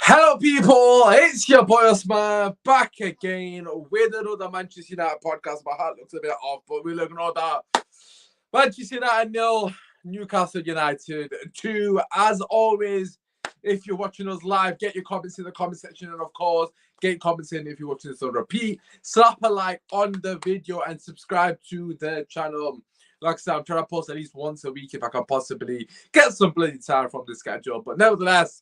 Hello, people. It's your boy Osman back again with another Manchester United podcast. My heart looks a bit off, but we're looking at that. Manchester United 0, Newcastle United 2. As always, if you're watching us live, get your comments in the comment section, and of course, get comments in if you're watching this on repeat. Slap a like on the video and subscribe to the channel. Like I said, I'm trying to post at least once a week if I can possibly get some bloody time from the schedule. But nevertheless,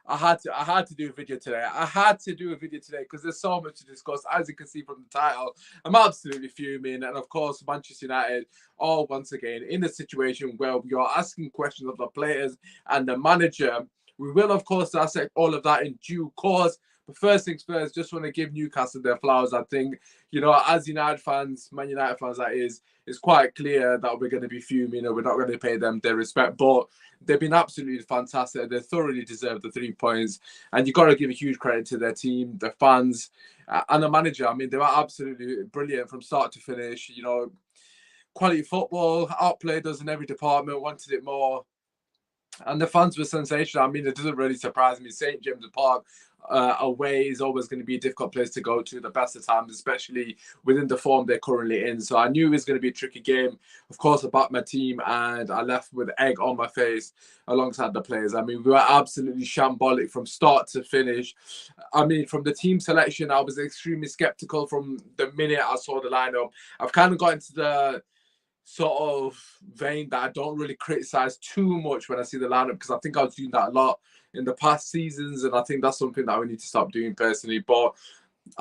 I had to do a video today. I had to do a video today because there's so much to discuss. As you can see from the title, I'm absolutely fuming. And of course, Manchester United are once again in a situation where we are asking questions of the players and the manager. We will, of course, dissect all of that in due course. But first things first, just want to give Newcastle their flowers. I think, as United fans, Man United fans, that is, it's quite clear that we're going to be fuming and we're not going to pay them their respect. But they've been absolutely fantastic. They thoroughly deserve the 3 points. And you've got to give a huge credit to their team, their fans, and the manager. I mean, they were absolutely brilliant from start to finish. Quality football, outplayed us in every department, wanted it more. And the fans were sensational. I mean, it doesn't really surprise me. St. James's Park away is always going to be a difficult place to go to the best of times, especially within the form they're currently in. So I knew it was going to be a tricky game. Of course, I backed my team and I left with egg on my face alongside the players. I mean, we were absolutely shambolic from start to finish. I mean, from the team selection, I was extremely skeptical from the minute I saw the lineup. I've kind of got into the sort of vein that I don't really criticize too much when I see the lineup, because I think I was doing that a lot in the past seasons, and I think that's something that we need to stop doing personally. But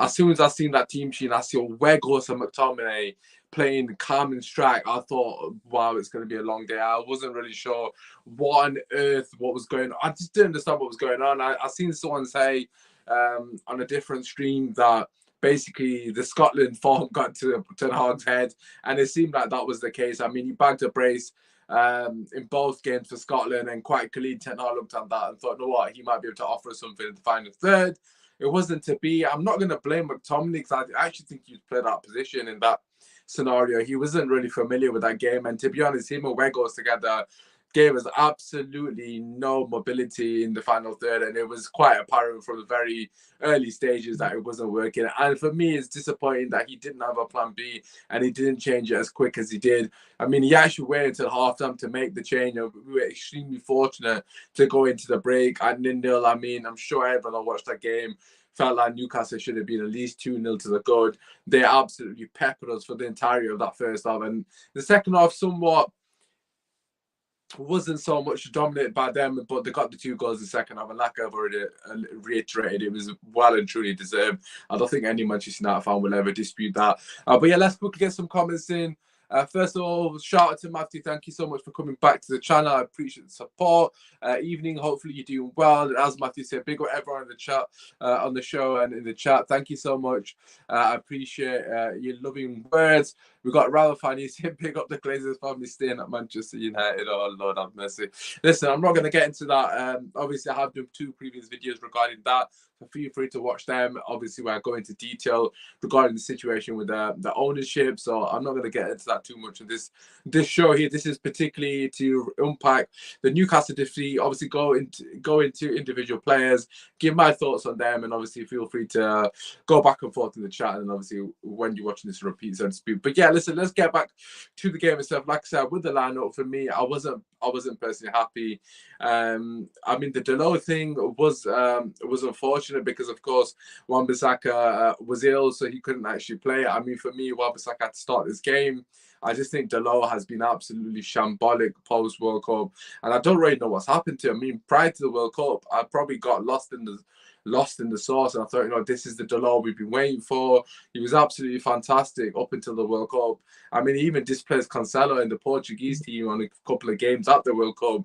as soon as I seen that team sheet, I see Weghorst and McTominay playing calm and strike, I thought, wow, it's going to be a long day. I wasn't really sure what on earth, what was going on. I just didn't understand what was going on. I seen someone say on a different stream that basically the Scotland form got to Ten Hag's head, and it seemed like that was the case. I mean, he bagged a brace in both games for Scotland, and quite clearly Ten Hag looked at that and thought, you know what, he might be able to offer something in the final third. It wasn't to be. I'm not going to blame McTominay because I actually think he played that position in that scenario. He wasn't really familiar with that game, and to be honest, him and Weghorst together gave us absolutely no mobility in the final third, and it was quite apparent from the very early stages that it wasn't working. And for me, it's disappointing that he didn't have a plan B and he didn't change it as quick as he did. I mean, he actually waited until halftime to make the change, and we were extremely fortunate to go into the break at 0-0. I mean, I'm sure everyone that watched that game felt like Newcastle should have been at least 2-0 to the good. They absolutely peppered us for the entirety of that first half, and the second half somewhat wasn't so much dominated by them, but they got the 2 goals in the second half, and like I've already reiterated, it was well and truly deserved. I don't think any Manchester United fan will ever dispute that. But yeah, let's quickly get some comments in. First of all, shout out to Matthew. Thank you so much for coming back to the channel. I appreciate the support. Evening, hopefully you're doing well. And as Matthew said, big up everyone in the chat, on the show and in the chat. Thank you so much. I appreciate your loving words. We got Ralph and he's saying big up the Glazers family staying at Manchester United. Oh, Lord have mercy. Listen, I'm not going to get into that. Obviously, I have done 2 previous videos regarding that. So feel free to watch them. Obviously, where I go into detail regarding the situation with the ownership. So I'm not going to get into that too much in this show here. This is particularly to unpack the Newcastle defeat. Obviously, go into individual players, give my thoughts on them, and obviously feel free to go back and forth in the chat. And obviously, when you're watching this repeat, so to speak. But yeah, listen, let's get back to the game itself. Like I said, with the lineup, for me, I wasn't personally happy. I mean, the Delo thing was unfortunate because, of course, Wan-Bissaka was ill, so he couldn't actually play. I mean, for me, Wan-Bissaka had to start this game. I just think Delo has been absolutely shambolic post World Cup, and I don't really know what's happened to him. I mean, prior to the World Cup, I probably got lost in the sauce, and I thought, this is the Delo we've been waiting for. He was absolutely fantastic up until the World Cup. I mean, he even displaced Cancelo in the Portuguese team on a couple of games at the World Cup.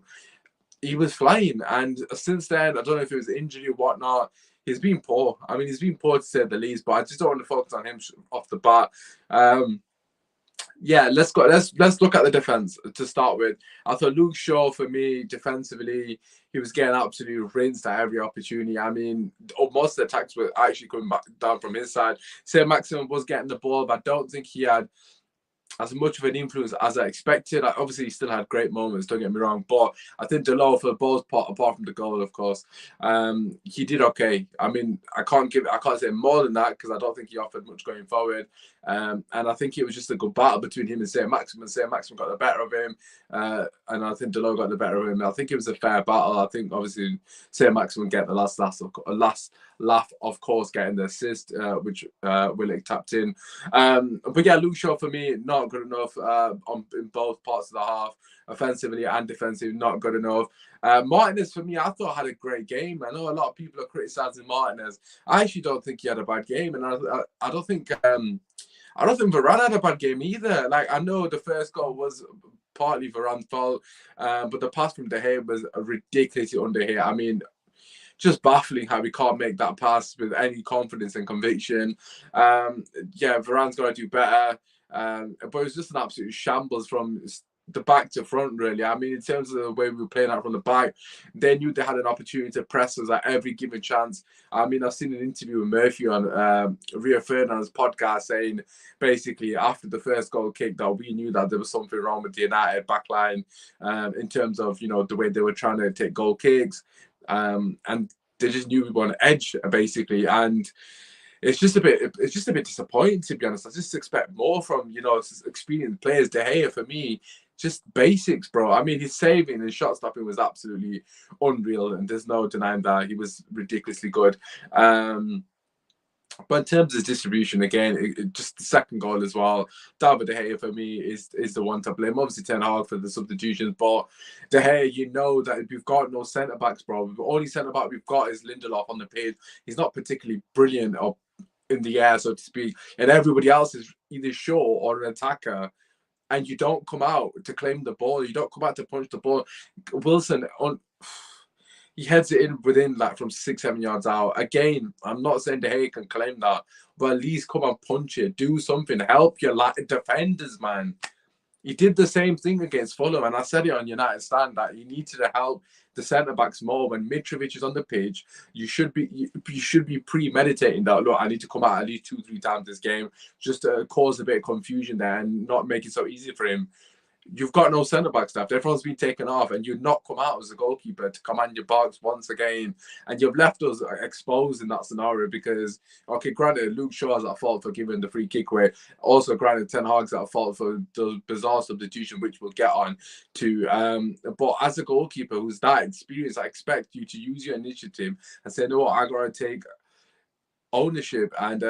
He was flying, and since then, I don't know if it was injury or whatnot, he's been poor. I mean, he's been poor to say the least, but I just don't want to focus on him off the bat. Yeah, let's go. Let's look at the defense to start with. I thought Luke Shaw, for me, defensively, he was getting absolutely rinsed at every opportunity. I mean, most of the attacks were actually coming back down from his side. Saint-Maximin was getting the ball, but I don't think he had as much of an influence as I expected. Obviously, he still had great moments, don't get me wrong, but I think Delors, for the most part, apart from the goal, of course, he did okay. I mean, I can't say more than that because I don't think he offered much going forward. And I think it was just a good battle between him and Saint-Maximin. Saint-Maximin got the better of him, and I think Delors got the better of him. I think it was a fair battle. I think obviously Saint-Maximin get the last laugh, of course, getting the assist, which Willock tapped in. But yeah, Luke Shaw for me, not good enough in both parts of the half, offensively and defensively, not good enough. Martinez for me, I thought had a great game. I know a lot of people are criticizing Martinez. I actually don't think he had a bad game, and I don't think Varane had a bad game either. Like, I know the first goal was partly Varane's fault, but the pass from De Gea was ridiculously under. I mean, just baffling how we can't make that pass with any confidence and conviction. Yeah, Varane's got to do better. But it was just an absolute shambles from the back to front, really. I mean, in terms of the way we were playing out from the back, they knew they had an opportunity to press us at every given chance. I mean, I've seen an interview with Murphy on Rio Ferdinand's podcast saying, basically, after the first goal kick, that we knew that there was something wrong with the United backline in terms of, you know, the way they were trying to take goal kicks. And they just knew we were on edge, basically. And it's just a bit disappointing, to be honest. I just expect more from, you know, experienced players. De Gea, for me, just basics, bro. I mean, his saving and shot stopping was absolutely unreal, and there's no denying that. He was ridiculously good. But in terms of distribution, again, just the second goal as well, David De Gea for me is the one to blame. Obviously, Ten Hag for the substitutions, but De Gea, you know that we've got no centre backs, bro. The only centre back we've got is Lindelof on the pitch. He's not particularly brilliant or in the air, so to speak, and everybody else is either short or an attacker. And you don't come out to claim the ball. You don't come out to punch the ball. Wilson he heads it in within like from 6-7 yards out. Again, I'm not saying De Gea can claim that, but at least come and punch it. Do something. Help your defenders, man. He did the same thing against Fulham, and I said it on United Stand that you needed to help the centre backs more. When Mitrovic is on the pitch, you should be premeditating that. Look, I need to come out at least 2-3 times this game just to cause a bit of confusion there and not make it so easy for him. You've got no centre back staff. Everyone's been taken off, and you've not come out as a goalkeeper to command your box once again. And you've left us exposed in that scenario because, okay, granted, Luke Shaw's at fault for giving the free kick away. Also, granted, Ten Hag's at fault for the bizarre substitution, which we'll get on to. But as a goalkeeper who's that experienced, I expect you to use your initiative and say, no, I got to take ownership, and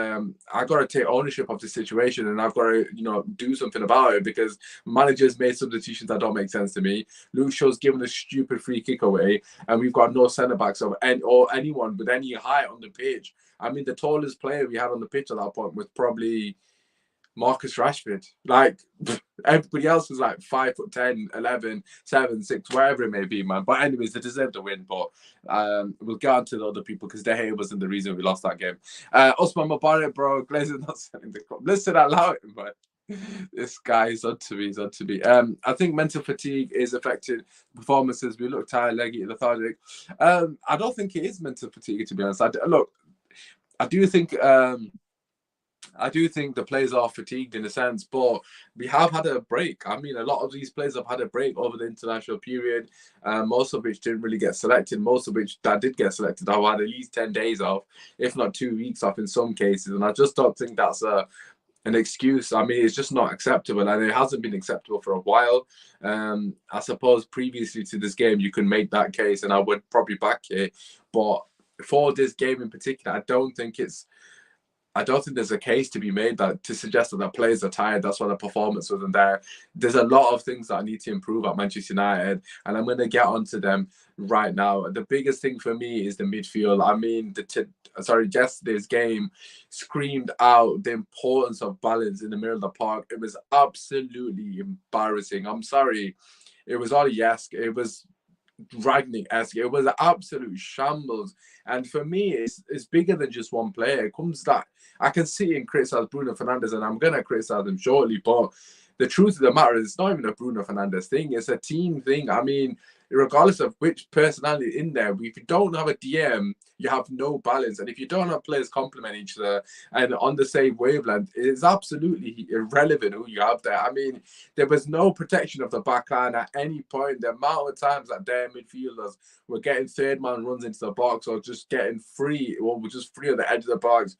I got to take ownership of the situation, and I've got to, you know, do something about it because managers made substitutions that don't make sense to me. Luke Shaw's given a stupid free kick away, and we've got no centre backs or anyone with any height on the pitch. I mean, the tallest player we had on the pitch at that point was probably Marcus Rashford. Like, everybody else was like 5'10", 11, 7, 6, wherever it may be, man. But anyways, they deserve to win. But we'll get on to the other people because De Gea wasn't the reason we lost that game. Osman Mubarak, bro, Glazer's not selling the club. Listen out loud, man. This guy is on to me. He's on to me. I think mental fatigue is affecting performances. We look tired, leggy, lethargic. I don't think it is mental fatigue, to be honest. I do think the players are fatigued in a sense, but we have had a break. I mean, a lot of these players have had a break over the international period, most of which didn't really get selected. Most of which that did get selected have had at least 10 days off, if not 2 weeks off in some cases. And I just don't think that's an excuse. I mean, it's just not acceptable, and it hasn't been acceptable for a while. I suppose previously to this game, you can make that case, and I would probably back it. But for this game in particular, I don't think there's a case to be made that to suggest that the players are tired. That's why the performance wasn't there. There's a lot of things that I need to improve at Manchester United, and I'm going to get onto them right now. The biggest thing for me is the midfield. I mean, yesterday's game screamed out the importance of balance in the middle of the park. It was absolutely embarrassing. I'm sorry. It was Oli-esque. It was Ragnick-esque. It was an absolute shambles. And for me, it's bigger than just one player. It comes that I can see and criticize Bruno Fernandes, and I'm going to criticize him shortly. But the truth of the matter is, it's not even a Bruno Fernandes thing. It's a team thing. I mean, regardless of which personality in there, if you don't have a DM, you have no balance. And if you don't have players complement each other and on the same wavelength, it's absolutely irrelevant who you have there. I mean, there was no protection of the back line at any point. The amount of times that their midfielders were getting third man runs into the box or just getting free, or just free at the edge of the box.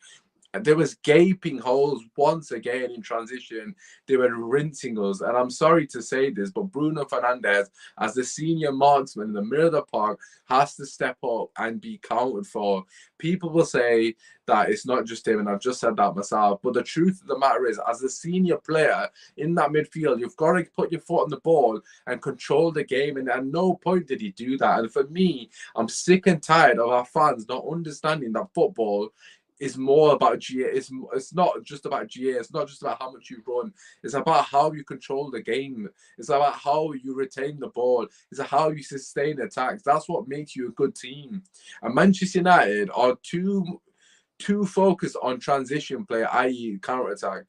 There was gaping holes once again in transition. They were rinsing us. And I'm sorry to say this, but Bruno Fernandes, as the senior marksman in the middle of the park, has to step up and be counted for. People will say that it's not just him, and I've just said that myself. But the truth of the matter is, as a senior player in that midfield, you've got to put your foot on the ball and control the game. And at no point did he do that. And for me, I'm sick and tired of our fans not understanding that football is more about GA. It's not just about GA. It's not just about how much you run. It's about how you control the game. It's about how you retain the ball. It's how you sustain attacks. That's what makes you a good team. And Manchester United are too focused on transition play, i.e. counter-attack.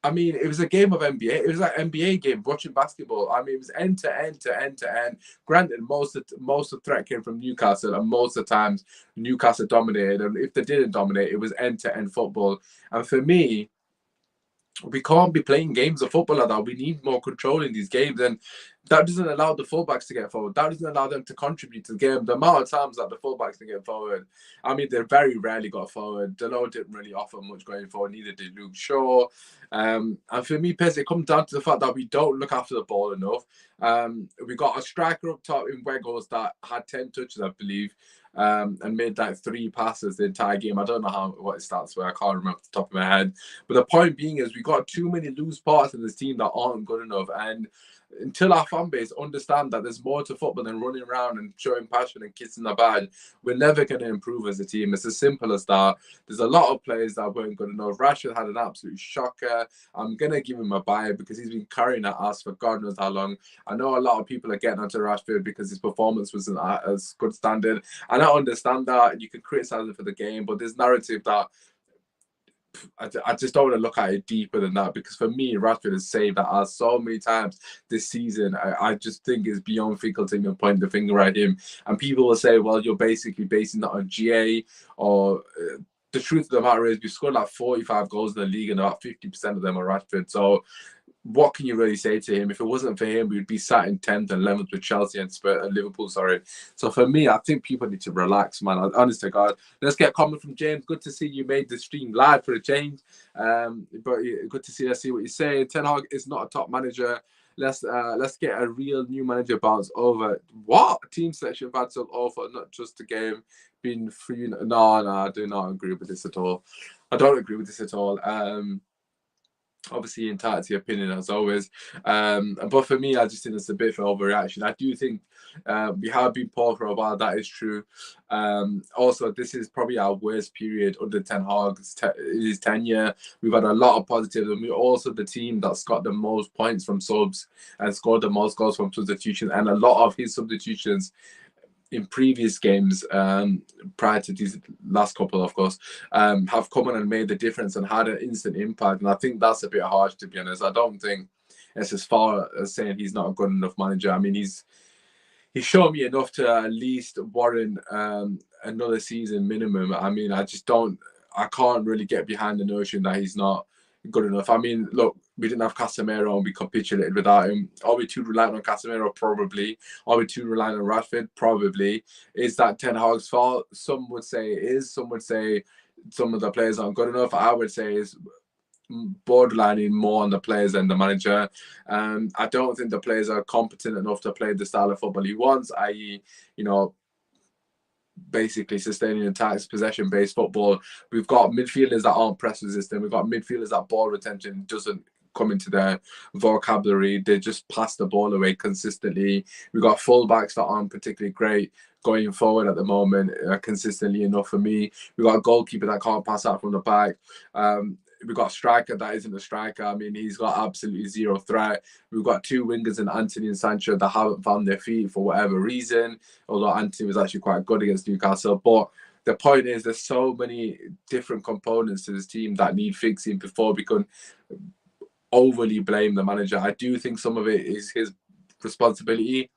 I mean, it was a game of NBA. It was like NBA game, watching basketball. I mean, it was end to end to end to end. Granted, most of the threat came from Newcastle, and most of the times Newcastle dominated. And if they didn't dominate, it was end to end football. And for me, we can't be playing games of football like that. We need more control in these games, and that doesn't allow the fullbacks to get forward. That doesn't allow them to contribute to the game. The amount of times that the fullbacks can get forward, I mean, they very rarely got forward. Delors didn't really offer much going forward, neither did Luke Shaw. And for me, personally, it comes down to the fact that we don't look after the ball enough. We got a striker up top in Weghorst that had 10 touches, I believe, and made like 3 passes the entire game. I don't know what his stats were. I can't remember off the top of my head. But the point being is we got too many loose parts in this team that aren't good enough. And until our fan base understand that there's more to football than running around and showing passion and kissing the badge, we're never going to improve as a team. It's as simple as that. There's a lot of players that weren't good enough. Rashford had an absolute shocker. I'm going to give him a buy because he's been carrying that ass for God knows how long. I know a lot of people are getting onto Rashford because his performance wasn't as good standard. And I understand that. You can criticize him for the game, but there's narrative that I just don't want to look at it deeper than that, because for me, Rashford has saved that ass so many times this season. I just think it's beyond fickle to even point the finger at him. And people will say, well, you're basically basing that on GA, or the truth of the matter is we scored like 45 goals in the league and about 50% of them are Rashford. So what can you really say to him? If it wasn't for him, we'd be sat in 10th and 11th with Chelsea and Liverpool. Sorry. So for me, I think people need to relax, man. Honest to God. Let's get a comment from James. Good to see you made the stream live for a change. But good to see. Let's see what you say. Ten Hag is not a top manager. Let's get a real new manager bounce over. What? Team selection bounce over, not just the game being free. No, I do not agree with this at all. I don't agree with this at all. Obviously entitled to your opinion as always, but for me, I just think it's a bit of an overreaction. I do think we have been poor for a while. That is true. Also, this is probably our worst period under Ten Hag's his tenure. We've had a lot of positives, and we're also the team that's got the most points from subs and scored the most goals from substitutions. And a lot of his substitutions in previous games, prior to these last couple, of course, have come on and made the difference and had an instant impact. And I think that's a bit harsh, to be honest. I don't think it's as far as saying he's not a good enough manager. I mean, he's shown me enough to at least warrant another season minimum. I mean, I can't really get behind the notion that he's not good enough. I mean, look, we didn't have Casemiro and we capitulated without him. Are we too reliant on Casemiro? Probably. Are we too reliant on Rashford? Probably. Is that Ten Hag's fault? Some would say it is. Some would say some of the players aren't good enough. I would say it's borderlining more on the players than the manager. I don't think the players are competent enough to play the style of football he wants, i.e., basically sustaining attacks, possession-based football. We've got midfielders that aren't press resistant. We've got midfielders that ball retention doesn't come into their vocabulary. They just pass the ball away consistently. We've got fullbacks that aren't particularly great going forward at the moment, consistently enough for me. We've got a goalkeeper that can't pass out from the back. We've got a striker that isn't a striker. I mean, he's got absolutely zero threat. We've got 2 wingers in Anthony and Sancho that haven't found their feet for whatever reason, although Anthony was actually quite good against Newcastle. But the point is, there's so many different components to this team that need fixing before we can overly blame the manager. I do think some of it is his responsibility.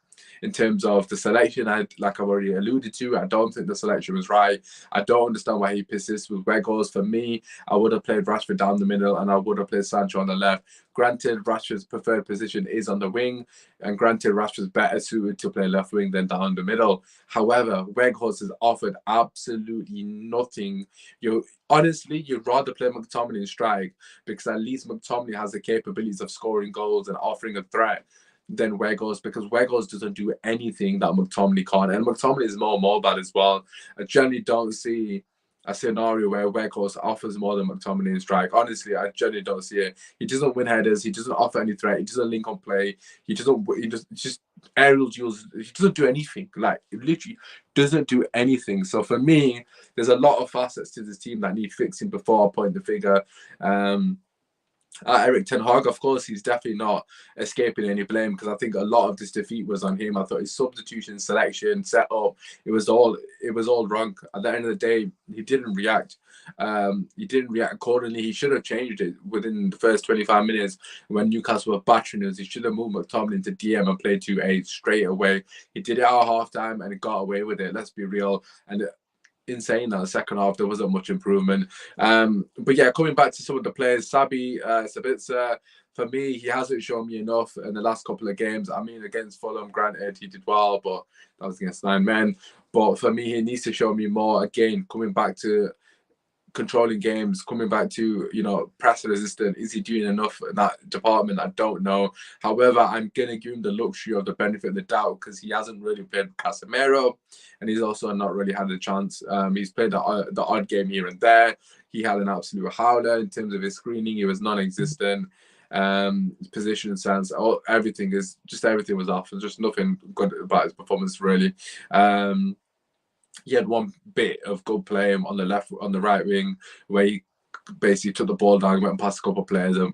in terms of the selection, like I've already alluded to, I don't think the selection was right. I don't understand why he persists with Weghorst. For me, I would have played Rashford down the middle and I would have played Sancho on the left. Granted, Rashford's preferred position is on the wing, and granted, Rashford's better suited to play left wing than down the middle. However, Weghorst has offered absolutely nothing. Honestly, you'd rather play McTominay in strike because at least McTominay has the capabilities of scoring goals and offering a threat than Weghorst, because Weghorst doesn't do anything that McTominay can't, and McTominay is more mobile as well. I generally don't see a scenario where Weghorst offers more than McTominay in strike. Honestly, I generally don't see it. He doesn't win headers. He doesn't offer any threat. He doesn't link on play. He just aerial duels. He doesn't do anything. Like, it literally doesn't do anything. So for me, there's a lot of facets to this team that need fixing before I point the finger. Erik Ten Haag, of course, he's definitely not escaping any blame, because I think a lot of this defeat was on him. I thought his substitution, selection, setup, it was all wrong. At the end of the day, he didn't react. He didn't react accordingly. He should have changed it within the first 25 minutes when Newcastle were battering us. He should have moved McTominay into DM and played 2-8 straight away. He did it at half-time and he got away with it. Let's be real. And in saying that, the second half there wasn't much improvement. But yeah, coming back to some of the players, Sabitzer, for me, he hasn't shown me enough in the last couple of games. I mean, against Fulham, granted, he did well, but that was against 9 men. But for me, he needs to show me more. Again, coming back to controlling games, coming back to, press resistant. Is he doing enough in that department? I don't know. However, I'm going to give him the luxury of the benefit of the doubt, because he hasn't really played Casemiro, and he's also not really had a chance. He's played the odd game here and there. He had an absolute howler in terms of his screening. He was non-existent. Position sense, everything was off. There's just nothing good about his performance, really. He had one bit of good play on the right wing, where he basically took the ball down, went past a couple of players and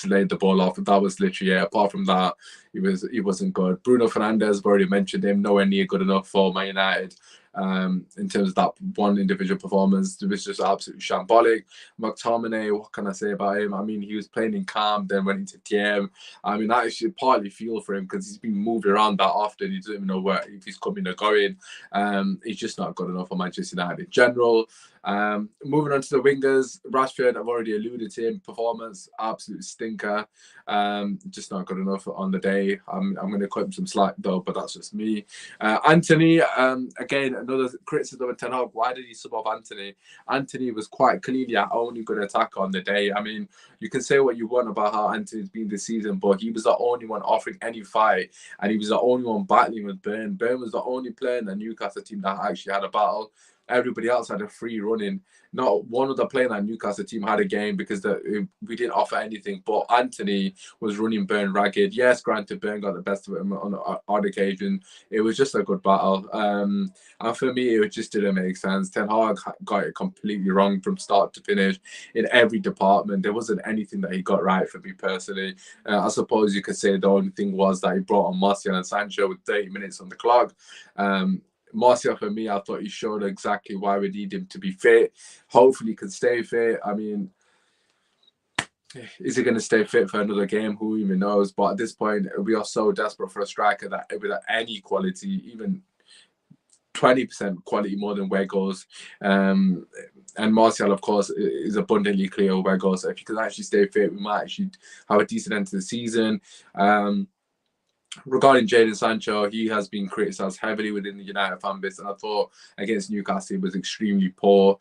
laid the ball off. That was literally it. Apart from that, he wasn't good. Bruno Fernandes, I've already mentioned him, nowhere near good enough for Man United. In terms of that one individual performance, it was just absolutely shambolic. McTominay, what can I say about him? I mean, he was playing in calm, then went into TM. I mean, I actually partly feel for him, because he's been moved around that often. He doesn't even know if he's coming or going. He's just not good enough for Manchester United in general. Moving on to the wingers, Rashford, I've already alluded to him. Performance, absolute stinker. Just not good enough on the day. I'm going to cut him some slack though, but that's just me. Anthony, again, another criticism of Ten Hag. Why did he sub off Anthony? Anthony was quite clearly our only good attacker on the day. I mean, you can say what you want about how Anthony's been this season, but he was the only one offering any fight, and he was the only one battling with Burn. Burn was the only player in the Newcastle team that actually had a battle. Everybody else had a free running. Not one of the players in that Newcastle team had a game, because we didn't offer anything. But Anthony was running Burn ragged. Yes, granted, Burn got the best of him on an odd occasion. It was just a good battle. And for me, it just didn't make sense. Ten Hag got it completely wrong from start to finish in every department. There wasn't anything that he got right for me personally. I suppose you could say the only thing was that he brought on Martial and Sancho with 30 minutes on the clock. Martial, for me, I thought he showed exactly why we need him to be fit. Hopefully he can stay fit. I mean, is he going to stay fit for another game? Who even knows? But at this point, we are so desperate for a striker that with any quality, even 20% quality more than Weghorst. And Martial, of course, is abundantly clear of Weghorst. So if he can actually stay fit, we might actually have a decent end to the season. Regarding Jadon Sancho, he has been criticised heavily within the United fan base, and I thought against Newcastle he was extremely poor.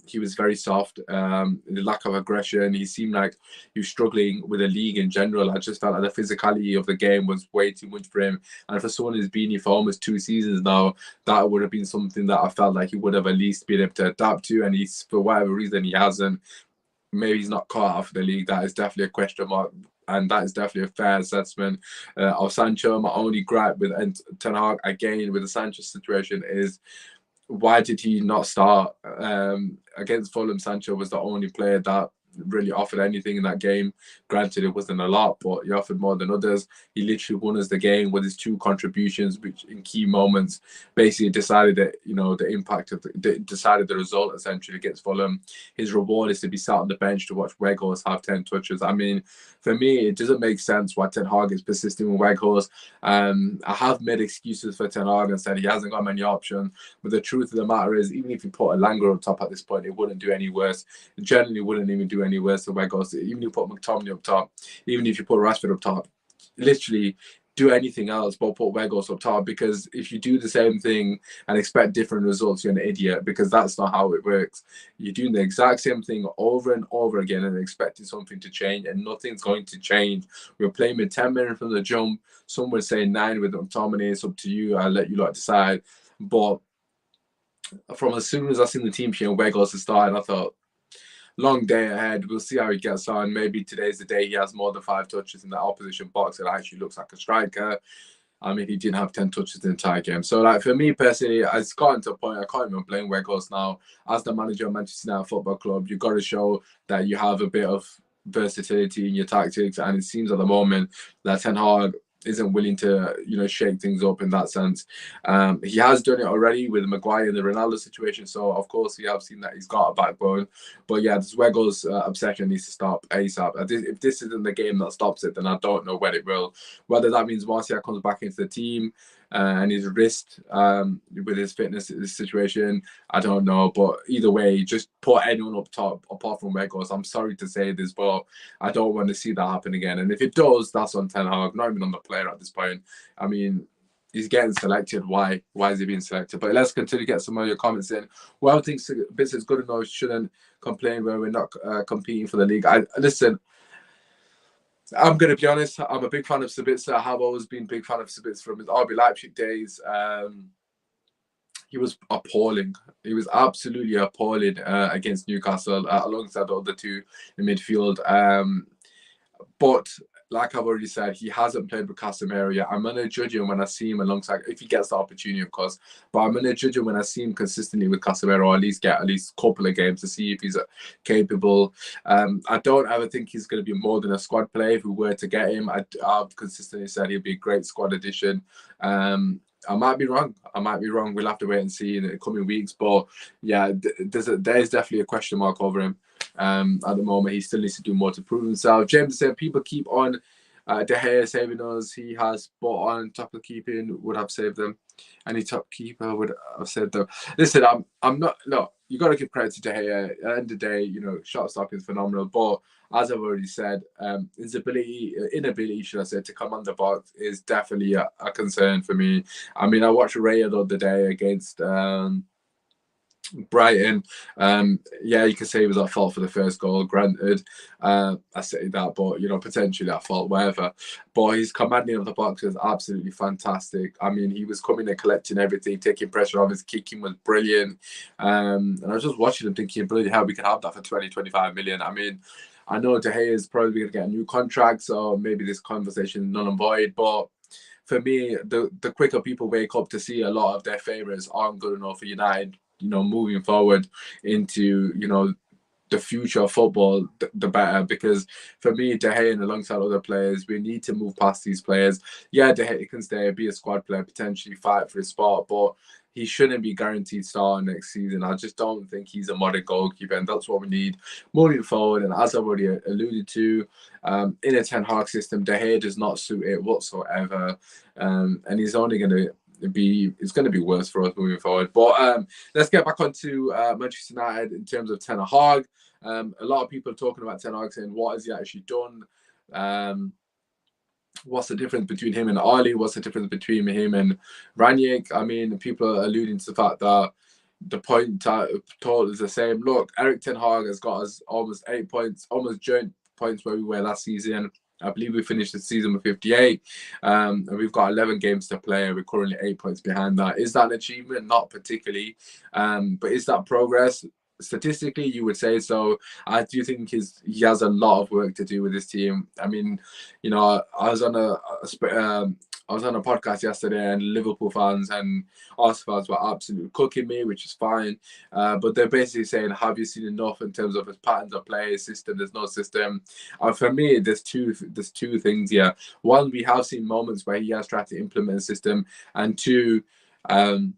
He was very soft, the lack of aggression. He seemed like he was struggling with the league in general. I just felt like the physicality of the game was way too much for him. And for someone who's been here for almost 2 seasons now, that would have been something that I felt like he would have at least been able to adapt to. And he's, for whatever reason, he hasn't. Maybe he's not caught out for the league. That is definitely a question mark. And that is definitely a fair assessment of Sancho. My only gripe with Ten Hag, again, with the Sancho situation is, why did he not start? Against Fulham, Sancho was the only player that really offered anything in that game. Granted, it wasn't a lot, but he offered more than others. He literally won us the game with his 2 contributions, which in key moments basically decided that, the impact of decided the result essentially against Fulham. His reward is to be sat on the bench to watch Weghorst have 10 touches. I mean, for me, it doesn't make sense why Ten Hag is persisting with Weghorst. I have made excuses for Ten Hag and said he hasn't got many options, but the truth of the matter is, even if you put a Langer up top at this point, it wouldn't do any worse. It generally wouldn't even do any worse than Weghorst. Even if you put McTominay up top, even if you put Rashford up top, literally do anything else but put Weghorst up top, because if you do the same thing and expect different results, you're an idiot, because that's not how it works. You're doing the exact same thing over and over again and expecting something to change, and nothing's going to change. We're playing with 10 minutes from the jump. Some would say 9 with McTominay. It's up to you. I'll let you lot decide. But from as soon as I seen the team sheet and Weghorst started, I thought, long day ahead. We'll see how he gets on. Maybe today's the day he has more than 5 touches in the opposition box and actually looks like a striker. I mean, he didn't have 10 touches the entire game. So, like, for me personally, it's gotten to a point I can't even blame Weghorst now. As the manager of Manchester United Football Club, you've got to show that you have a bit of versatility in your tactics. And it seems at the moment that Ten Hag isn't willing to, shake things up in that sense. He has done it already with Maguire in the Ronaldo situation. So, of course, we have seen that he's got a backbone. But, yeah, this Weghorst obsession needs to stop ASAP. If this isn't the game that stops it, then I don't know when it will. Whether that means Martial comes back into the team and his wrist with his fitness situation, I don't know. But either way, just put anyone up top apart from Weghorst. I'm sorry to say this, but I don't want to see that happen again. And if it does, that's on Ten Hag, not even on the player at this point. I mean, he's getting selected. Why? Why is he being selected? But let's continue to get some of your comments in. Well, I think Bits is good enough. Shouldn't complain when we're not competing for the league. Listen, I'm going to be honest. I'm a big fan of Sabitzer. I have always been a big fan of Sabitzer from his RB Leipzig days. He was appalling. He was absolutely appalling against Newcastle alongside the other 2 in midfield. But like I've already said, he hasn't played with Casemiro yet. I'm going to judge him when I see him alongside, if he gets the opportunity, of course. But I'm going to judge him when I see him consistently with Casemiro, or at least get a couple of games to see if he's capable. I don't ever think he's going to be more than a squad player if we were to get him. I've consistently said he'll be a great squad addition. I might be wrong. We'll have to wait and see in the coming weeks. But yeah, there's definitely a question mark over him. At the moment, he still needs to do more to prove himself. James said people keep on De Gea saving us. He has bought on top of keeping, would have saved them. Any top keeper would have saved them. Listen, I'm not. No, you got to give credit to De Gea. At the end of the day, shot stopping is phenomenal. But as I've already said, his inability, should I say, to come on the box is definitely a concern for me. I mean, I watched Raya the other day against Brighton. Yeah, you could say he was at fault for the first goal, granted. I say that, but potentially at fault, whatever. But his commanding of the box is absolutely fantastic. I mean, he was coming and collecting everything, taking pressure off. His kicking was brilliant. And I was just watching him thinking, bloody hell, we could have that for 20-25 million. I mean, I know De Gea is probably going to get a new contract, so maybe this conversation is null and void. But for me, the quicker people wake up to see a lot of their favourites aren't good enough for United, moving forward into, the future of football, the better. Because for me, De Gea and alongside other players, we need to move past these players. Yeah, De Gea can stay, be a squad player, potentially fight for his spot, but he shouldn't be guaranteed star next season. I just don't think he's a modern goalkeeper, and that's what we need moving forward. And as I've already alluded to, in a Ten Hag system, De Gea does not suit it whatsoever, and he's only going to it's going to be worse for us moving forward. But let's get back onto Manchester United in terms of Ten Hag. A lot of people are talking about Ten Hag, saying, what has he actually done? What's the difference between him and Ali? What's the difference between him and Ranić? I mean, people are alluding to the fact that the point total is the same. Look, Erik Ten Haag has got us almost 8 points, almost joint points where we were last season. I believe we finished the season with 58, and we've got 11 games to play. We're currently 8 points behind that. Is that an achievement? Not particularly, but is that progress? Statistically, you would say so. I do think he has a lot of work to do with his team. I mean, I was on I was on a podcast yesterday, and Liverpool fans and Arsenal fans were absolutely cooking me, which is fine. But they're basically saying, "Have you seen enough in terms of his patterns of play, his system? There's no system." For me, there's two things here. One, we have seen moments where he has tried to implement a system, and two, some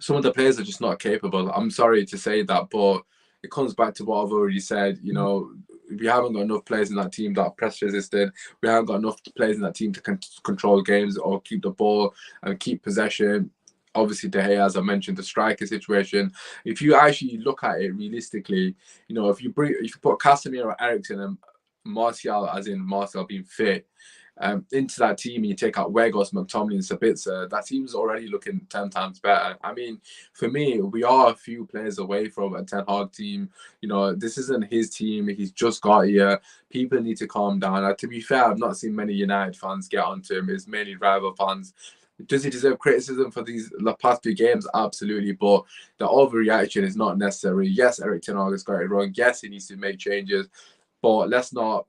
of the players are just not capable. I'm sorry to say that, but it comes back to what I've already said. You know, we haven't got enough players in that team that are press resistant. We haven't got enough players in that team to control games or keep the ball and keep possession. Obviously, De Gea, as I mentioned, the striker situation. If you actually look at it realistically, you know, if you put Casemiro, Eriksen, and Martial, as in Martial being fit, into that team, and you take out Weghorst, McTominay, and Sabitzer, that team's already looking 10 times better. I mean, for me, we are a few players away from a Ten Hag team. You know, this isn't his team. He's just got here. People need to calm down. To be fair, I've not seen many United fans get onto him. It's mainly rival fans. Does he deserve criticism for these past few games? Absolutely, but the overreaction is not necessary. Yes, Erik Ten Haag has got it wrong. Yes, he needs to make changes, but let's not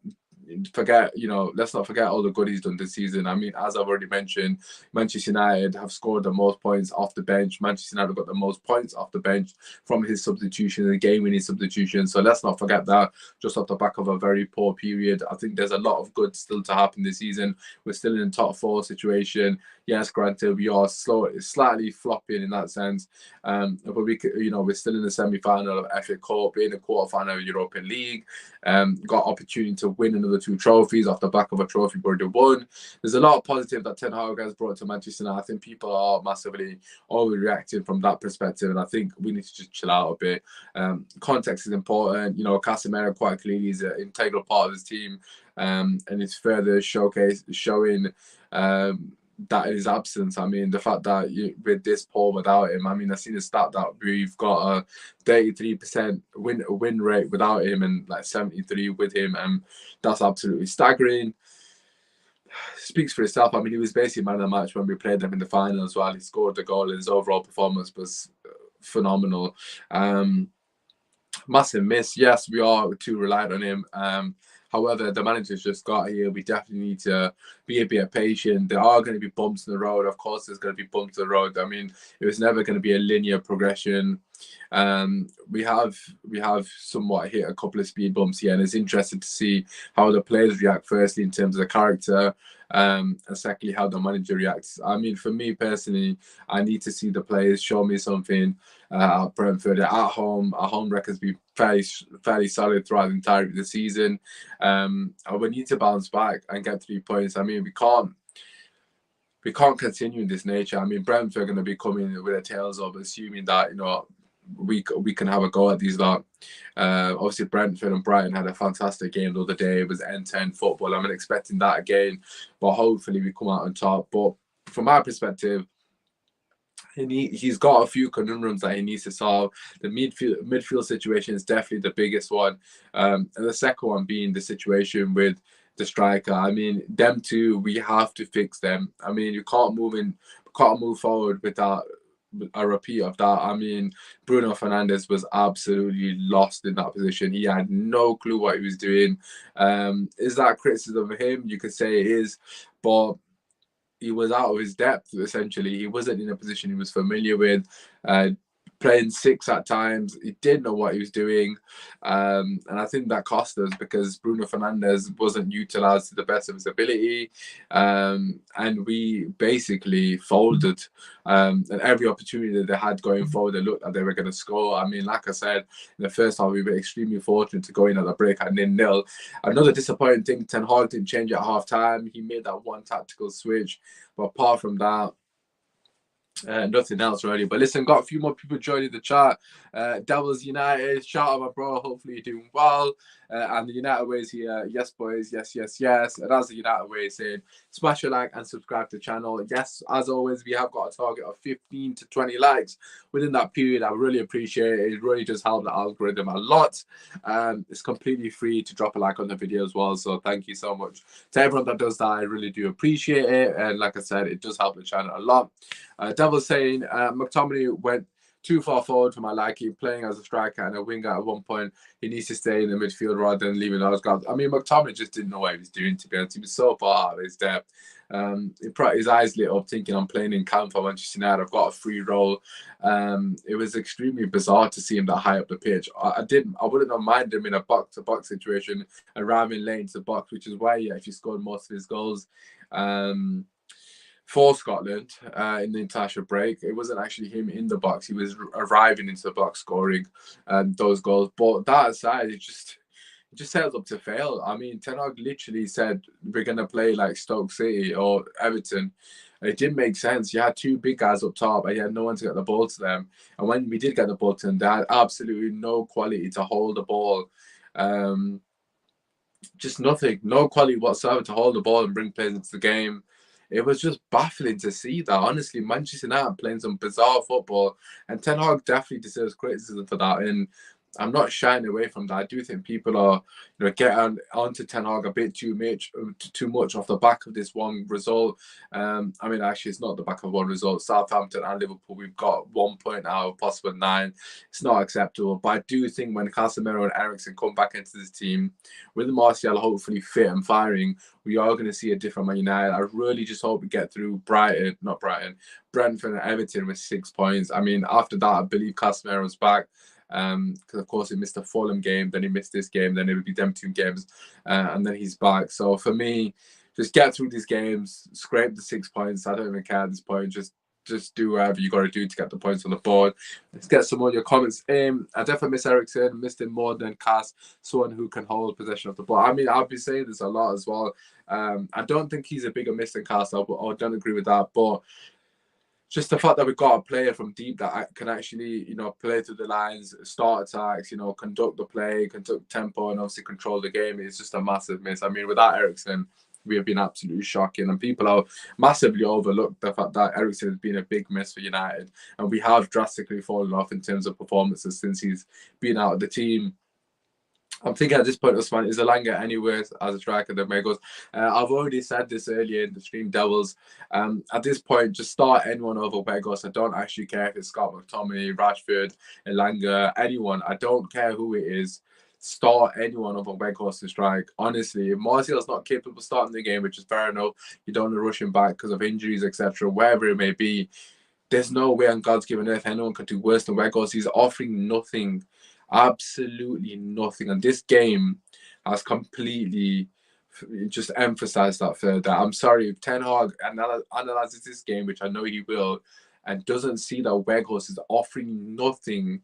forget all the good he's done this season. I mean, as I've already mentioned, Manchester United have scored the most points off the bench. Manchester United have got the most points off the bench from his substitution, the game-winning substitution. So let's not forget that, just off the back of a very poor period. I think there's a lot of good still to happen this season. We're still in the top four situation. Yes, granted, we are slightly flopping in that sense, but we're still in the semi-final of FA Cup, in the quarter-final of European League. Got opportunity to win another 2 trophies off the back of a trophy we already won. There's a lot of positive that Ten Hag has brought to Manchester United. I think people are massively overreacting from that perspective, and I think we need to just chill out a bit. Context is important. You know, Casemiro quite clearly is an integral part of his team, and it's further showing that in his absence. I mean, the fact that with this poor without him, I mean, I've seen a stat that we've got a 33% win rate without him and like 73 with him, and that's absolutely staggering. Speaks for itself. I mean, he was basically man of the match when we played them in the final as well. He scored the goal, and his overall performance was phenomenal. Massive miss. Yes, we are too reliant on him. However, the manager's just got here. We definitely need to be a bit patient. There are going to be bumps in the road. Of course, there's going to be bumps in the road. I mean, it was never going to be a linear progression. We have somewhat hit a couple of speed bumps here, and it's interesting to see how the players react. Firstly, in terms of the character, and secondly, how the manager reacts. I mean, for me personally, I need to see the players show me something at Brentford. At home records be fairly solid throughout the entirety of the season. We need to bounce back and get 3 points. I mean, we can't continue in this nature. I mean, Brentford are going to be coming with their tails up, assuming that, you know, we can have a go at these lot. Obviously, Brentford and Brighton had a fantastic game the other day. It was end-to-end football. I'm expecting that again, but hopefully we come out on top. But from my perspective, he's got a few conundrums that he needs to solve. The midfield situation is definitely the biggest one, and the second one being the situation with the striker. I mean, them two, we have to fix them. I mean, you can't move forward without a repeat of that. I mean, Bruno Fernandes was absolutely lost in that position. He had no clue what he was doing. Is that criticism of him? You could say it is, but he was out of his depth, essentially. He wasn't in a position he was familiar with. Playing 6 at times, he didn't know what he was doing, and I think that cost us because Bruno Fernandes wasn't utilised to the best of his ability, and we basically folded. And every opportunity that they had going forward, they looked like they were going to score. I mean, like I said, in the first half, we were extremely fortunate to go in at the break at 0-0. Another disappointing thing, Ten Hag didn't change at half time. He made that one tactical switch, but apart from that, nothing else really. But listen, got a few more people joining the chat. Devils United, shout out my bro, hopefully you're doing well. And the United Ways here, yes boys, yes. And as the United Way saying, smash a like and subscribe to the channel. Yes, as always, we have got a target of 15 to 20 likes within that period. I really appreciate it. It really does help the algorithm a lot. It's completely free to drop a like on the video as well, so thank you so much to everyone that does that. I really do appreciate it, and like I said, it does help the channel a lot. Devil's saying McTominay went too far forward for my liking, playing as a striker and a winger at one point. He needs to stay in the midfield rather than leaving those guys. I mean, McTominay just didn't know what he was doing, to be honest. He was so far out of his depth. His eyes lit up thinking I'm playing in camp for Manchester United. I've got a free role. It was extremely bizarre to see him that high up the pitch. I wouldn't have minded him in a box-to-box situation, arriving late into the box, which is why he actually scored most of his goals for Scotland in the international break. It wasn't actually him in the box. He was arriving into the box scoring those goals. But that aside, it just sets up to fail. I mean, Ten Hag literally said we're going to play like Stoke City or Everton. It didn't make sense. You had two big guys up top and you had no one to get the ball to them. And when we did get the ball to them, they had absolutely no quality to hold the ball. Just nothing. No quality whatsoever to hold the ball and bring players into the game. It was just baffling to see that. Honestly, Manchester United playing some bizarre football. And Ten Hag definitely deserves criticism for that. And I'm not shying away from that. I do think people are, getting onto Ten Hag a bit too much off the back of this one result. I mean, actually, it's not the back of one result. Southampton and Liverpool, we've got 1 point out of possible 9. It's not acceptable. But I do think when Casemiro and Eriksen come back into this team, with Martial hopefully fit and firing, we are going to see a different Man United. I really just hope we get through Brentford and Everton with 6 points. I mean, after that, I believe Casemiro's back. Because of course he missed the Fulham game, then he missed this game, then it would be them 2 games, and then he's back. So for me, just get through these games, scrape the 6 points. I don't even care at this point. Just do whatever you got to do to get the points on the board. Let's get some more of your comments in. I definitely miss Eriksen, missed him more than Cass, someone who can hold possession of the ball. I mean, I'll be saying this a lot as well. I don't think he's a bigger miss than Cass. I don't agree with that, but just the fact that we've got a player from deep that can actually, play through the lines, start attacks, conduct the play, conduct tempo, and obviously control the game is just a massive miss. I mean, without Eriksen, we have been absolutely shocking, and people have massively overlooked the fact that Eriksen has been a big miss for United, and we have drastically fallen off in terms of performances since he's been out of the team. I'm thinking at this point, Usman, is Elanga anywhere as a striker that goes? I've already said this earlier in the stream, Devils. At this point, just start anyone over Weghorst. I don't actually care if it's Scott McTominay, Rashford, Elanga, anyone. I don't care who it is. Start anyone over Weghorst to strike. Honestly, if Martial's not capable of starting the game, which is fair enough, you don't want to rush him back because of injuries, etc., wherever it may be, there's no way on God's given earth anyone could do worse than Weghorst. He's offering nothing. Absolutely nothing. And this game has completely just emphasized that further. I'm sorry, if Ten Hag analyzes this game, which I know he will, and doesn't see that Weghorst is offering nothing,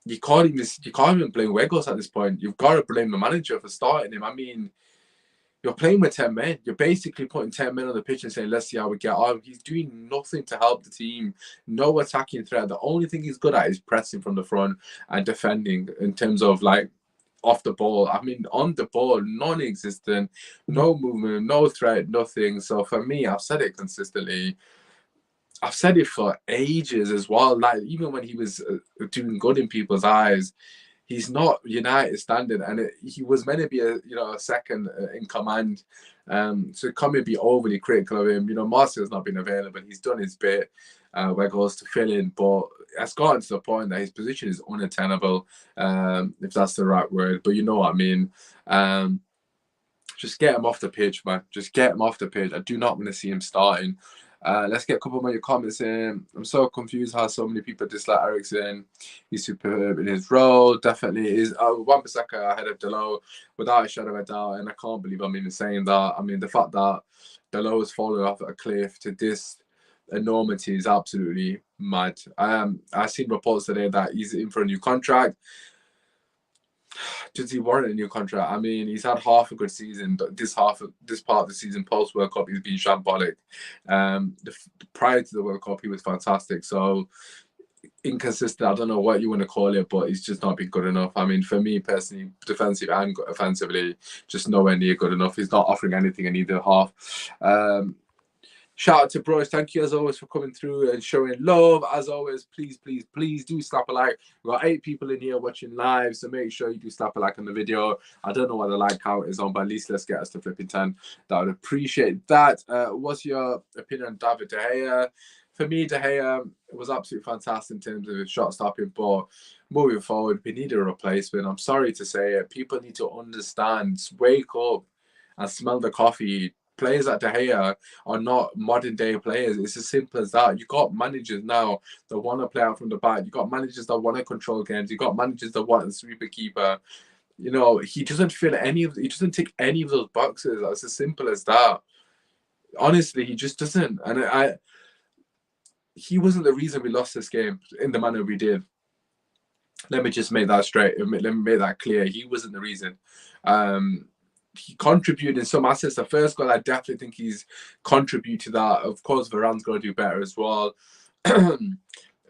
you can't even blame Weghorst at this point. You've got to blame the manager for starting him. I mean, you're playing with 10 men. You're basically putting 10 men on the pitch and saying, let's see how we get on. He's doing nothing to help the team. No attacking threat. The only thing he's good at is pressing from the front and defending in terms of off the ball. I mean, on the ball, non-existent, no movement, no threat, nothing. So for me, I've said it consistently. I've said it for ages as well. Even when he was doing good in people's eyes, he's not United standard, and he was meant to be a second in command. So can't be overly critical of him. Martial's not been available. He's done his bit. Weghorst to fill in, but it's gotten to the point that his position is unattainable, if that's the right word. But you know what I mean. Just get him off the pitch, man. Just get him off the pitch. I do not want to see him starting. Let's get a couple more of your comments in. I'm so confused how so many people dislike Eriksen. He's superb in his role. Definitely is. Wan-Bissaka ahead of Delo without a shadow of a doubt. And I can't believe I'm even saying that. I mean, the fact that Delo has fallen off a cliff to this enormity is absolutely mad. I've seen reports today that he's in for a new contract. Does he warrant a new contract? I mean, he's had half a good season, but this part of the season post World Cup, he's been shambolic. Prior to the World Cup, he was fantastic. So inconsistent. I don't know what you want to call it, but he's just not been good enough. I mean, for me personally, defensive and offensively, just nowhere near good enough. He's not offering anything in either half. Shout out to bros. Thank you as always for coming through and showing love. As always, please do slap a like. We've got 8 people in here watching live, so make sure you do slap a like on the video. I don't know what the like count is on, but at least let's get us to flipping 10. That would appreciate that. What's your opinion on David De Gea? For me, De Gea was absolutely fantastic in terms of his shot stopping, but moving forward, we need a replacement. I'm sorry to say it. People need to understand, wake up and smell the coffee. players like De Gea are not modern day players. It's as simple as that. You got managers now that want to play out from the back. You got managers that want to control games. You got managers that want to sweep a keeper. You know, he doesn't he doesn't tick any of those boxes. It's as simple as that. Honestly, he just doesn't. And he wasn't the reason we lost this game in the manner we did. Let me just make that straight. Let me make that clear. He wasn't the reason. He contributed in some assets. The first goal, I definitely think he's contributed to that. Of course, Varane's got to do better as well.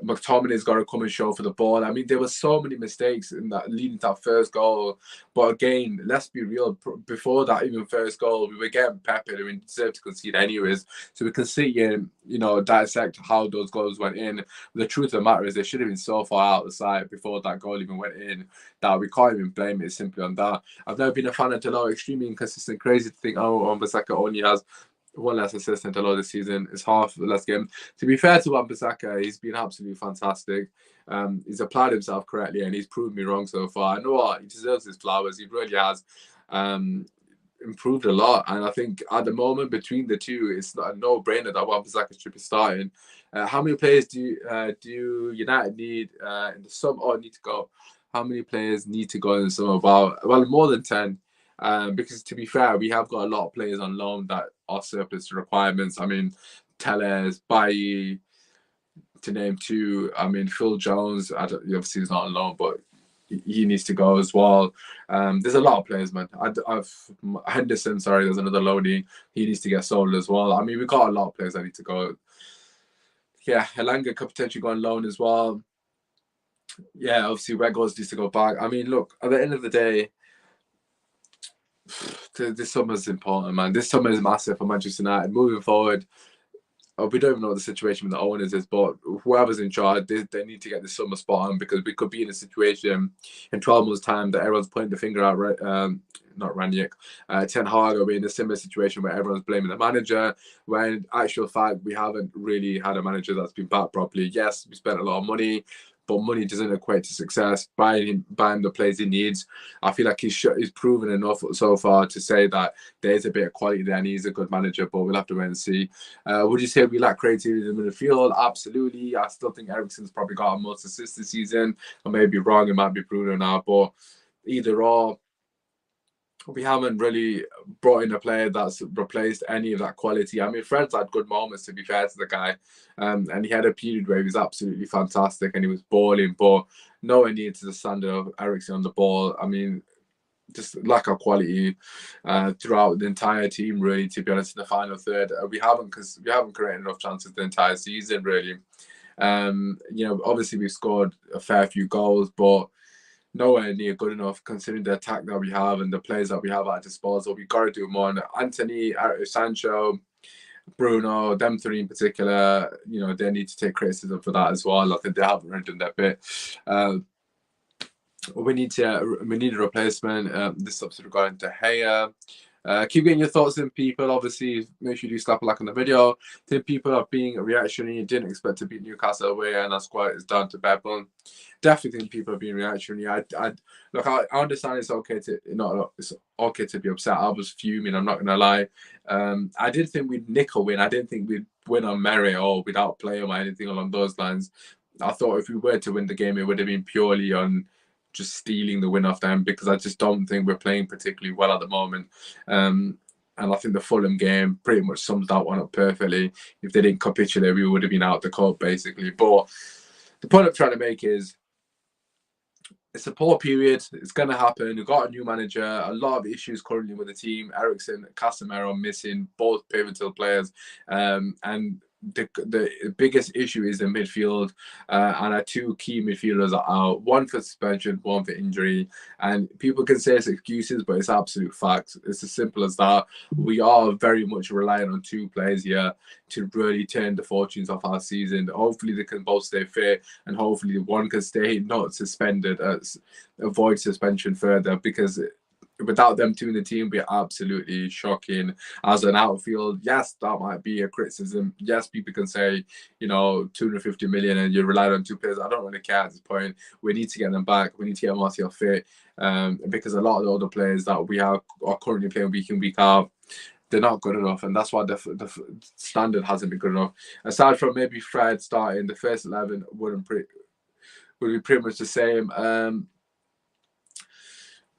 McTominay's got to come and show for the ball. I mean, there were so many mistakes in that leading to that first goal. But again, let's be real. Before that even first goal, we were getting peppered and we deserved to concede anyways. So we can sit here and, you know, dissect how those goals went in. But the truth of the matter is they should have been so far out the side before that goal even went in that we can't even blame it simply on that. I've never been a fan of Delort. Extremely inconsistent. Crazy to think, oh, Wan-Bissaka only has one less assist than Delort this season. It's half the less game. To be fair to Wan-Bissaka, he's been absolutely fantastic. He's applied himself correctly and he's proved me wrong so far. I know what, he deserves his flowers. He really has improved a lot. And I think at the moment between the two, it's not a no-brainer that Wan-Bissaka should be starting. How many players do United need in the summer? Or need to go? How many players need to go in the summer? Well, more than 10. Because to be fair, we have got a lot of players on loan that are surplus to requirements. I mean, Telles, Bailly, to name two. I mean, Phil Jones, obviously he's not on loan, but he needs to go as well. There's a lot of players, man. Henderson, sorry, there's another loanee. He needs to get sold as well. I mean, we've got a lot of players that need to go. Yeah, Elanga could potentially go on loan as well. Yeah, obviously Weghorst needs to go back. I mean, look, at the end of the day, this summer is important, man. This summer is massive for Manchester United. Moving forward, we don't even know what the situation with the owners is, but whoever's in charge, they need to get this summer spot on because we could be in a situation in 12 months' time that everyone's pointing the finger at, not Ranić, Ten Hag, or we're in a similar situation where everyone's blaming the manager, when in actual fact, we haven't really had a manager that's been backed properly. Yes, we spent a lot of money, but money doesn't equate to success. Buying the players he needs, I feel like he's proven enough so far to say that there's a bit of quality there and he's a good manager, but we'll have to wait and see. Would you say we lack creativity in the midfield? Absolutely. I still think Eriksen's probably got most assists this season. I may be wrong, it might be Bruno now, but either or, we haven't really brought in a player that's replaced any of that quality. I mean, Fred's had good moments, to be fair to the guy. And he had a period where he was absolutely fantastic and he was balling, but nowhere near to the standard of Eriksen on the ball. I mean, just lack of quality throughout the entire team, really, to be honest, in the final third. We haven't created enough chances the entire season, really. You know, obviously we've scored a fair few goals, but nowhere near good enough considering the attack that we have and the players that we have at our disposal. We've got to do more. And Anthony, Sancho, Bruno, them three in particular, you know, they need to take criticism for that as well. I think they haven't really done that bit. We need a replacement. This is regarding De Gea. Keep getting your thoughts in, people. Obviously, make sure you slap a like on the video. Think people are being reactionary. Didn't expect to beat Newcastle away, and that's why it's down to Bedlam. Definitely think people are being reactionary. I understand it's okay to be upset. I was fuming. I'm not gonna lie. I didn't think we'd nick a win. I didn't think we'd win on merit or without play or anything along those lines. I thought if we were to win the game, it would have been purely on just stealing the win off them, because I just don't think we're playing particularly well at the moment. And I think the Fulham game pretty much sums that one up perfectly. If they didn't capitulate, we would have been out the court, basically. But the point I'm trying to make is it's a poor period. It's going to happen. We've got a new manager. A lot of issues currently with the team. Eriksen, Casemiro missing, both pivotal players. And the biggest issue is the midfield, and our two key midfielders are out, one for suspension, one for injury. And people can say it's excuses, but it's absolute facts. It's as simple as that. We are very much relying on two players here to really turn the fortunes of our season. Hopefully they can both stay fit, and hopefully one can stay not suspended, avoid suspension further, because without them two in the team, we're absolutely shocking. As an outfield, yes, that might be a criticism. Yes, people can say, you know, 250 million and you relied on two players. I don't really care at this point. We need to get them back. We need to get Martial fit, because a lot of the other players that we have are currently playing week in, week out. they're not good enough, and that's why the standard hasn't been good enough. Aside from maybe Fred starting, the first 11 would be pretty much the same.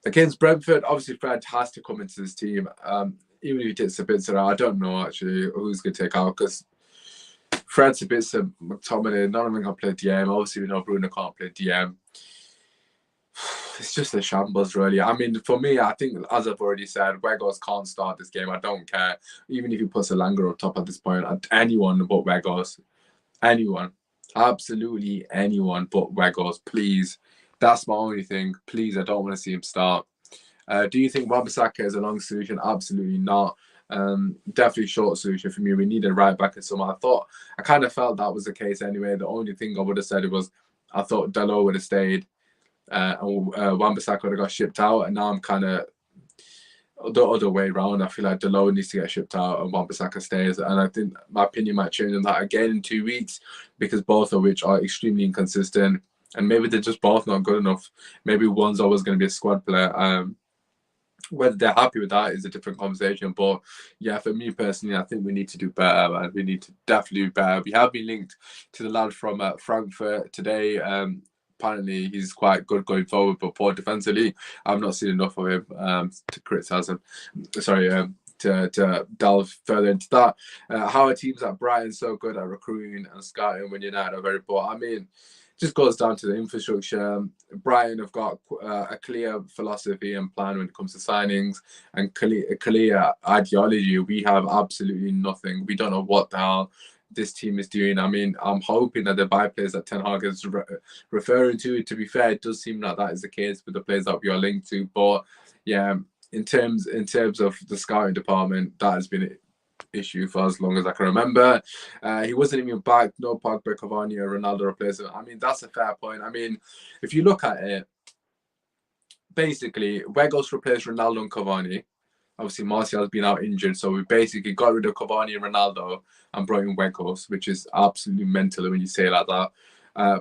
Against Brentford, obviously Fred has to come into this team. Even if he takes Sabitzer out, I don't know actually who's going to take out, because Fred, Sabitzer, McTominay, none of them can play DM. Obviously, we know Bruno can't play DM. It's just a shambles, really. I mean, for me, I think, as I've already said, Weghorst can't start this game. I don't care. Even if he puts Elanga up top at this point, anyone but Weghorst. Anyone. Absolutely anyone but Weghorst, please. That's my only thing. Please, I don't want to see him start. Do you think Wan-Bissaka is a long solution? Absolutely not. Definitely short solution for me. We need a right back in summer. I kind of felt that was the case anyway. The only thing I would have said was I thought Dalot would have stayed and Wan-Bissaka would have got shipped out. And now I'm kind of the other way around. I feel like Dalot needs to get shipped out and Wan-Bissaka stays. And I think my opinion might change on that again in 2 weeks, because both of which are extremely inconsistent. And maybe they're just both not good enough. Maybe one's always going to be a squad player. Whether they're happy with that is a different conversation. But yeah, for me personally, I think we need to do better, and we need to definitely do better. We have been linked to the lad from Frankfurt today. Apparently, he's quite good going forward, but poor defensively. I've not seen enough of him to criticise him. Sorry, to delve further into that. How are teams like Brighton so good at recruiting and scouting when United are very poor? I mean, just goes down to the infrastructure. Brighton have got a clear philosophy and plan when it comes to signings and clear ideology. We have absolutely nothing. We don't know what the hell this team is doing. I mean, I'm hoping that the buy players that Ten Hag is referring to. To be fair, it does seem like that is the case with the players that we are linked to. But yeah, in terms of the scouting department, that has been it. Issue for as long as I can remember. He wasn't even back. No Pogba, Cavani, or Ronaldo replacement. I mean, that's a fair point. I mean, if you look at it, basically, Weghorst replaced Ronaldo and Cavani. Obviously, Martial's been out injured, so we basically got rid of Cavani and Ronaldo and brought in Weghorst, which is absolutely mental when you say it like that.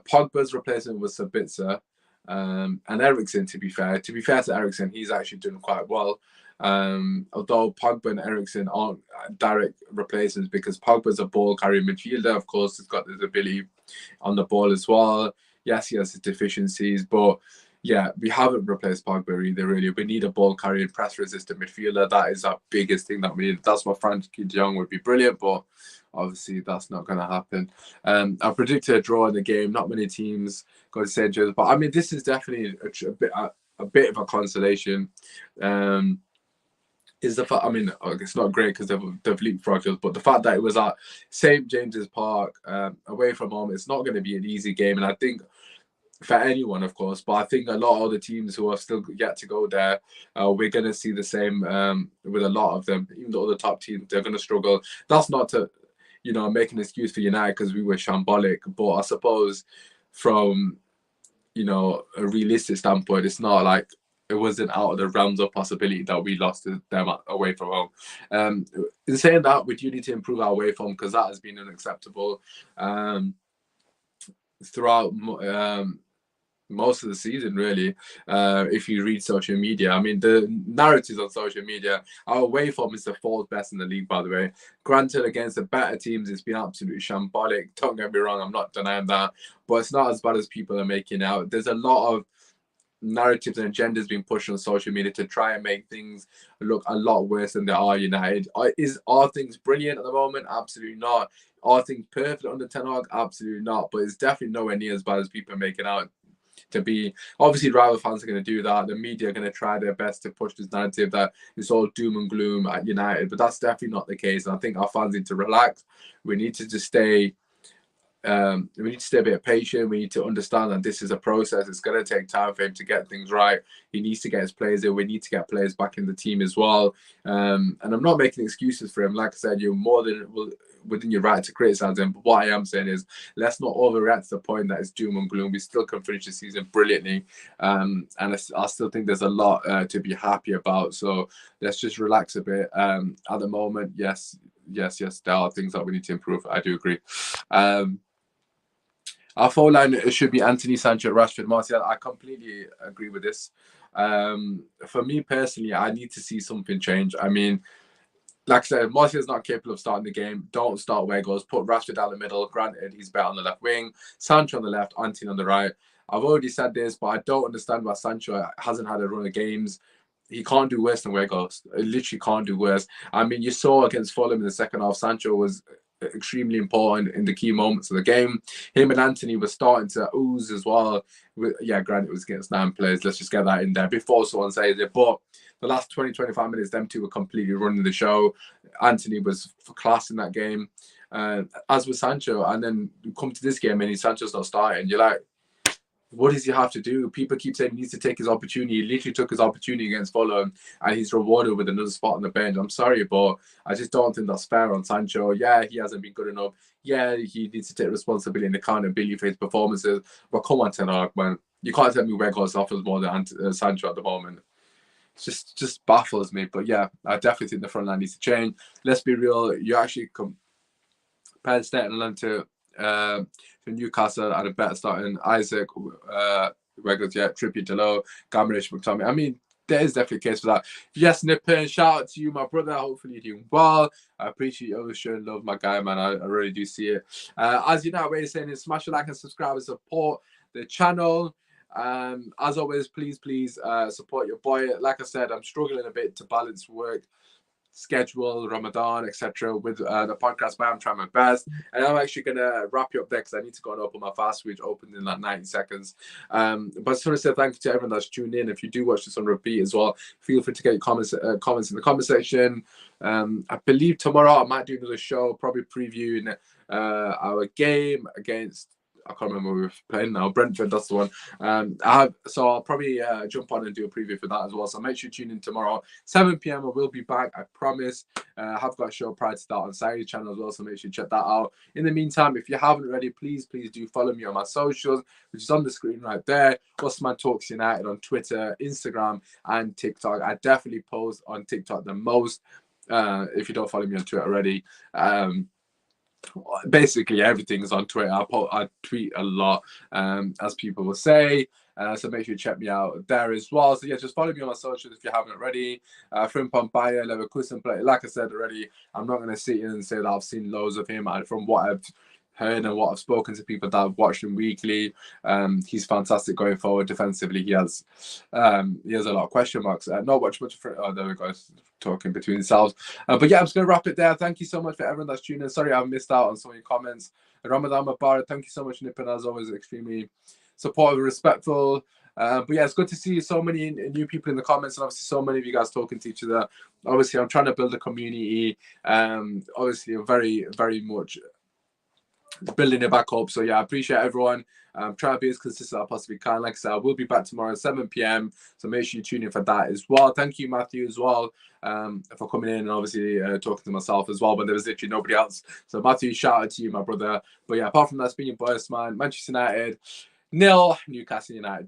Pogba's replacement was Sabitzer and Eriksen. To be fair to Eriksen, he's actually doing quite well. Although Pogba and Eriksen aren't direct replacements, because Pogba's a ball carrying midfielder. Of course, he's got his ability on the ball as well. Yes, he has his deficiencies, but yeah, we haven't replaced Pogba either, really. We need a ball carrying, press resistant midfielder. That is our biggest thing that we need. That's what Frankie de Jong would be brilliant, but obviously that's not going to happen. I predicted a draw in the game. Not many teams got to St. James, but I mean, this is definitely a bit of a consolation. Is the fact, I mean, it's not great because they've leapfrogged us, but the fact that it was at St. James's Park, away from home, it's not going to be an easy game. And I think for anyone, of course, but I think a lot of the teams who are still yet to go there, we're going to see the same with a lot of them. Even the other top teams, they're going to struggle. That's not to, make an excuse for United because we were shambolic, but I suppose from, a realistic standpoint, it's not like it wasn't out of the realms of possibility that we lost them away from home. In saying that, we do need to improve our away form, because that has been unacceptable throughout most of the season, really. If you read social media, I mean, the narratives on social media, our away form is the fourth best in the league, by the way. Granted, against the better teams, it's been absolutely shambolic. Don't get me wrong, I'm not denying that, but it's not as bad as people are making out. There's a lot of narratives and agendas being pushed on social media to try and make things look a lot worse than they are. United, are things brilliant at the moment? Absolutely not. Are things perfect under Ten Hag? Absolutely not. But it's definitely nowhere near as bad as people are making out to be. Obviously, rival fans are going to do that. The media are going to try their best to push this narrative that it's all doom and gloom at United, but that's definitely not the case. And I think our fans need to relax. We need to just stay. We need to stay a bit patient. We need to understand that this is a process. It's going to take time for him to get things right. He needs to get his players in. We need to get players back in the team as well. And I'm not making excuses for him. Like I said, you're more than within your right to criticize him. But what I am saying is, let's not overreact to the point that it's doom and gloom. We still can finish the season brilliantly. And I still think there's a lot to be happy about. So let's just relax a bit. At the moment, yes, there are things that we need to improve. I do agree. Our forward line should be Anthony, Sancho, Rashford, Martial. I completely agree with this. For me personally, I need to see something change. I mean, like I said, Martial's not capable of starting the game. Don't start Weghorst. Put Rashford down the middle. Granted, he's better on the left wing. Sancho on the left, Antony on the right. I've already said this, but I don't understand why Sancho hasn't had a run of games. He can't do worse than Weghorst. He literally can't do worse. I mean, you saw against Fulham in the second half, Sancho was extremely important in the key moments of the game. Him and Antony were starting to ooze as well. Yeah, granted, it was against 9 players. Let's just get that in there before someone says it. But the last 20, 25 minutes, them two were completely running the show. Antony was for class in that game, as was Sancho. And then you come to this game and Sancho's not starting. You're like, what does he have to do? People keep saying he needs to take his opportunity. He literally took his opportunity against Fulham and he's rewarded with another spot on the bench. I'm sorry, but I just don't think that's fair on Sancho. Yeah, he hasn't been good enough. Yeah, he needs to take responsibility and accountability for his performances. But come on, Ten Hag, man. You can't tell me Weghorst offers more than Sancho at the moment. It just baffles me. But yeah, I definitely think the front line needs to change. Let's be real. You actually compare Sterling to Newcastle at a better starting Isaac, Weghorst, yeah, Trippier, Delo, Gamrich, McTominay. I mean, there is definitely a case for that. Yes, Nippon, shout out to you, my brother. Hopefully you're doing well. I appreciate you always showing love, my guy, man. I really do see it. As you know, we're saying is smash a like and subscribe and support the channel. As always, please support your boy. Like I said, I'm struggling a bit to balance work schedule, Ramadan, etc. with the podcast, but I'm trying my best. And I'm actually going to wrap you up there because I need to go and open my fast, which opens in like 90 seconds. But I just want to say thank you to everyone that's tuned in. If you do watch this on repeat as well, feel free to get your comments in the comment section. I believe tomorrow I might do another show, probably previewing our game against, I can't remember who we're playing now. Brentford, that's the one. So I'll probably jump on and do a preview for that as well. So make sure you tune in tomorrow, 7 p.m. I will be back, I promise. I have got a show prior to that on Saturday's channel as well, so make sure you check that out. In the meantime, if you haven't already, please do follow me on my socials, which is on the screen right there. Usman Talks United on Twitter, Instagram, and TikTok. I definitely post on TikTok the most. If you don't follow me on Twitter already. Basically everything's on Twitter. I tweet a lot, as people will say. So make sure you check me out there as well. So yeah, just follow me on my socials if you haven't already. Frimpon Bayer, Leverkusen play. Like I said already, I'm not going to sit here and say that I've seen loads of him. And from what I've heard and what I've spoken to people that have watched him weekly, he's fantastic going forward. Defensively, he has a lot of question marks. Not much. Oh, there we go. Talking between themselves. But yeah, I'm just going to wrap it there. Thank you so much for everyone that's tuning in. Sorry I've missed out on some of your comments. Ramadan Mubarak. Thank you so much, Nippon. As always, extremely supportive and respectful. But yeah, it's good to see so many new people in the comments, and obviously so many of you guys talking to each other. Obviously, I'm trying to build a community. Obviously, I'm very, very much building it back up. So yeah, I appreciate everyone. I'm trying to be as consistent as I possibly can. Like I said, I will be back tomorrow at 7 p.m. So make sure you tune in for that as well. Thank you, Matthew, as well, for coming in and obviously talking to myself as well. But there was literally nobody else. So Matthew, shout out to you, my brother. But yeah, apart from that, it's been your boys, man. Manchester United 0, Newcastle United